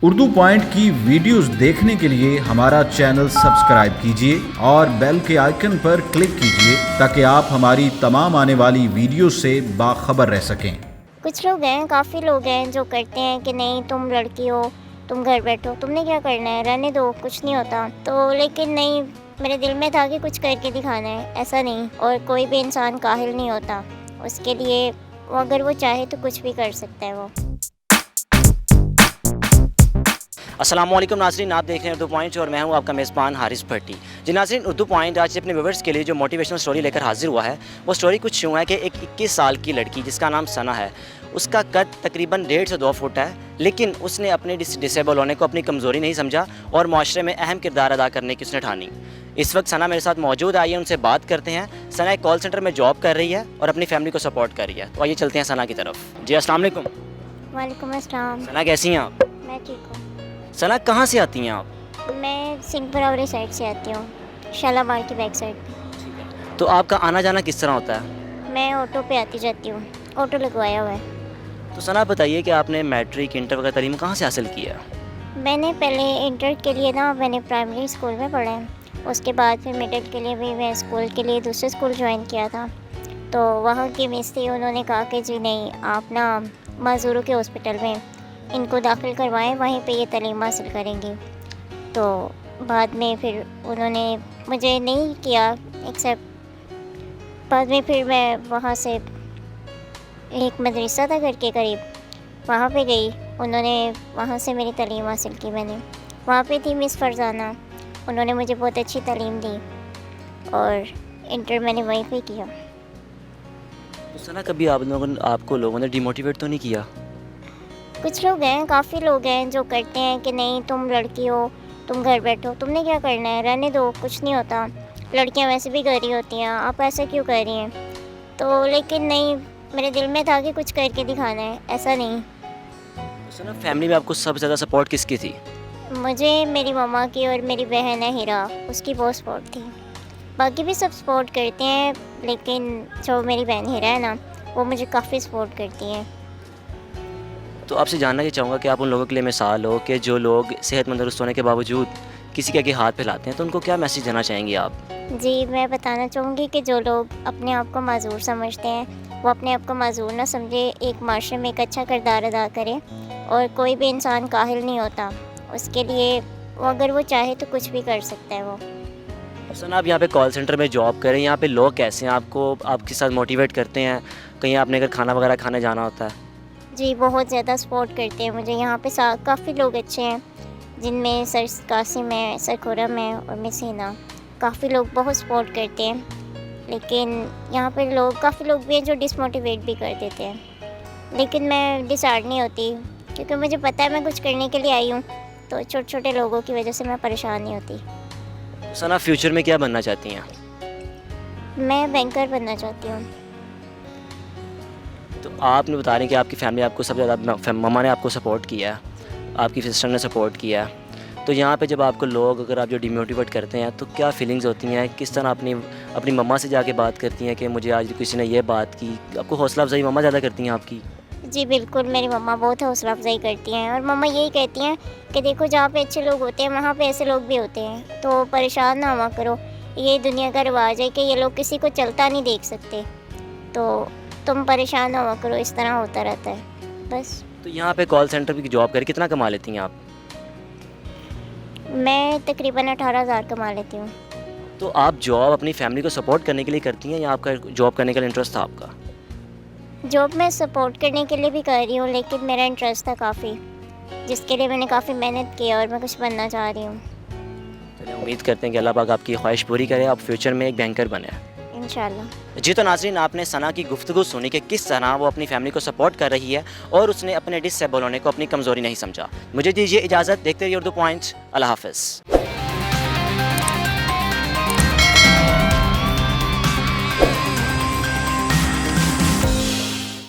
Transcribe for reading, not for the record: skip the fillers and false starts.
Urdu point की videos देखने के लिए हमारा चैनल सब्सक्राइब कीजिए और बेल के आइकन पर क्लिक कीजिए ताकि आप हमारी तमाम आने वाली वीडियो से बाखबर रह सकें। कुछ लोग हैं, काफ़ी लोग हैं जो करते हैं कि नहीं तुम लड़की हो, तुम घर बैठो, तुमने क्या करना है, रहने दो, कुछ नहीं होता। तो लेकिन नहीं, मेरे दिल में था कि कुछ करके दिखाना है, ऐसा नहीं। और कोई भी इंसान काहिल नहीं होता, उसके लिए अगर वो चाहे तो कुछ भी कर सकता है वो। अस्सलाम वालेकुम नाज़रीन, आप देख रहे हैं उर्दू पॉइंट और मैं हूं आपका मेज़बान हारिस भट्टी। जी नाज़रीन, उर्दू पॉइंट आज अपने व्यूअर्स के लिए जो मोटिवेशनल स्टोरी लेकर हाजिर हुआ है, वो स्टोरी कुछ यूँ है कि एक 21 साल की लड़की जिसका नाम सना है, उसका कद तकरीबन 1.5 से 2 फुट है, लेकिन उसने अपने डिसेबल होने को अपनी कमज़ोरी नहीं समझा और माशरे में अहम किरदार अदा करने की उसने ठानी। इस वक्त सना मेरे साथ मौजूद है, आइए उनसे बात करते हैं। सना एक कॉल सेंटर में जॉब कर रही है और अपनी फैमिली को सपोर्ट कर रही है। तो आइए चलते हैं सना की तरफ। जी अस्सलाम वालेकुम। वालेकुम अस्सलाम। सना कैसी हैं आप? मैं ठीक हूँ। सना कहाँ से आती हैं आप? मैं सिंहपुरा वाली साइड से आती हूँ, शालामार की बैक साइड पे। तो आपका आना जाना किस तरह होता है? मैं ऑटो पे आती जाती हूँ, ऑटो लगवाया हुआ है। तो सना बताइए कि आपने मैट्रिक इंटर वगैरह तालीम कहाँ से हासिल किया? मैंने पहले इंटर के लिए ना मैंने प्राइमरी स्कूल में पढ़ा है, उसके बाद फिर मिडिल के लिए भी मैं स्कूल के लिए दूसरे स्कूल ज्वाइन किया था। तो वहाँ की मिस थी, उन्होंने कहा कि जी नहीं, आप ना माजूरों के हॉस्पिटल में इनको दाखिल करवाएं, वहीं पे ये तालीम हासिल करेंगी। तो बाद में फिर उन्होंने मुझे नहीं किया एक्सेप्ट। बाद में फिर मैं वहाँ से एक मदरसा था घर के करीब, वहाँ पे गई, उन्होंने वहाँ से मेरी तालीम हासिल की। मैंने वहाँ पे थी मिस फरजाना, उन्होंने मुझे बहुत अच्छी तालीम दी और इंटर मैंने वहीं पे किया। तो सना कभी आपको लोगों ने डिमोटिवेट तो नहीं किया? कुछ लोग हैं, काफ़ी लोग हैं जो करते हैं कि नहीं तुम लड़की हो, तुम घर बैठो, तुमने क्या करना है, रहने दो, कुछ नहीं होता। लड़कियां वैसे भी कर रही होती हैं, आप ऐसा क्यों कर रही हैं। तो लेकिन नहीं, मेरे दिल में था कि कुछ करके दिखाना है, ऐसा नहीं। तो सना फैमिली में आपको सबसे ज़्यादा सपोर्ट किसकी थी? मुझे मेरी मम्मा की और मेरी बहन है हीरा, उसकी बहुत सपोर्ट थी। बाकी भी सब सपोर्ट करते हैं, लेकिन जो मेरी बहन हीरा है ना, वो मुझे काफ़ी सपोर्ट करती हैं। तो आपसे जानना ये चाहूँगा कि आप उन लोगों के लिए मिसाल हो कि जो लोग सेहत तंदुरुस्त होने के बावजूद किसी के आगे हाथ फैलाते हैं, तो उनको क्या मैसेज देना चाहेंगी आप? जी, मैं बताना चाहूँगी कि जो लोग अपने आप को माज़ूर समझते हैं, वो अपने आप को माज़ूर ना समझे, एक माशरे में एक अच्छा किरदार अदा करे। और कोई भी इंसान काहिल नहीं होता, उसके लिए अगर वो चाहे तो कुछ भी कर सकता है वो। तो सना आप यहाँ पे कॉल सेंटर में जॉब करें, यहाँ पे लोग कैसे हैं, आपको आपके साथ मोटिवेट करते हैं? कहीं आपने अगर खाना वगैरह खाने जाना होता है? जी, बहुत ज़्यादा सपोर्ट करते हैं मुझे यहाँ पे। काफ़ी लोग अच्छे हैं, जिनमें सर कासिम है, सर खुरम है और मिस हिना। काफ़ी लोग बहुत सपोर्ट करते हैं, लेकिन यहाँ पे काफ़ी लोग भी हैं जो डिसमोटिवेट भी कर देते हैं। लेकिन मैं डिसहार्ड नहीं होती, क्योंकि मुझे पता है मैं कुछ करने के लिए आई हूँ, तो छोटे छोटे लोगों की वजह से मैं परेशान नहीं होती। तो सना फ्यूचर में क्या बनना चाहती हैं? मैं बैंकर बनना चाहती हूँ। तो आपने बता रहे हैं कि आपकी फैमिली आपको सबसे ज़्यादा, मम्मा ने आपको सपोर्ट किया है, आपकी सिस्टर ने सपोर्ट किया है। तो यहाँ पे जब आपको लोग अगर आप जो डिमोटिवेट करते हैं, तो क्या फीलिंग्स होती हैं? किस तरह अपनी मम्मा से जाके बात करती हैं कि मुझे आज किसी ने ये बात की? आपको हौसला अफजाई मम्मा ज़्यादा करती हैं आपकी? जी बिल्कुल, मेरी मम्मा बहुत हौसला अफ़ज़ाई करती हैं और मम्मा यही कहती हैं कि देखो, जहाँ पे अच्छे लोग होते हैं वहाँ पे ऐसे लोग भी होते हैं, तो परेशान ना हुआ करो। ये दुनिया का रिवाज है कि ये लोग किसी को चलता नहीं देख सकते, तो तुम परेशान ना हुआ करो, इस तरह होता रहता है बस। तो यहाँ पे कॉल सेंटर की जॉब करके कितना कमा लेती हैं आप? मैं तकरीबन 18,000 कमा लेती हूँ। तो आप जॉब अपनी फैमिली को सपोर्ट करने के लिए करती हैं या आपका जॉब करने का इंटरेस्ट था आपका? जॉब मैं सपोर्ट करने के लिए भी कर रही हूँ, लेकिन मेरा इंटरेस्ट था काफ़ी, जिसके लिए मैंने काफ़ी मेहनत की और मैं कुछ बनना चाह रही हूँ। चलिए उम्मीद करते हैं कि अल्लाह पाक आपकी ख्वाहिश पूरी करे, आप फ्यूचर में एक बैंकर बने। इंशाल्लाह। जी तो नाज़रीन, आपने सना की गुफ्तगू सुनी कि किस तरह वो अपनी फैमिली को सपोर्ट कर रही है और उसने अपने डिसेबल होने को अपनी कमज़ोरी नहीं समझा। मुझे दीजिए इजाज़त, देखते रहिए उर्दू पॉइंट। अल्लाह हाफ़िज़।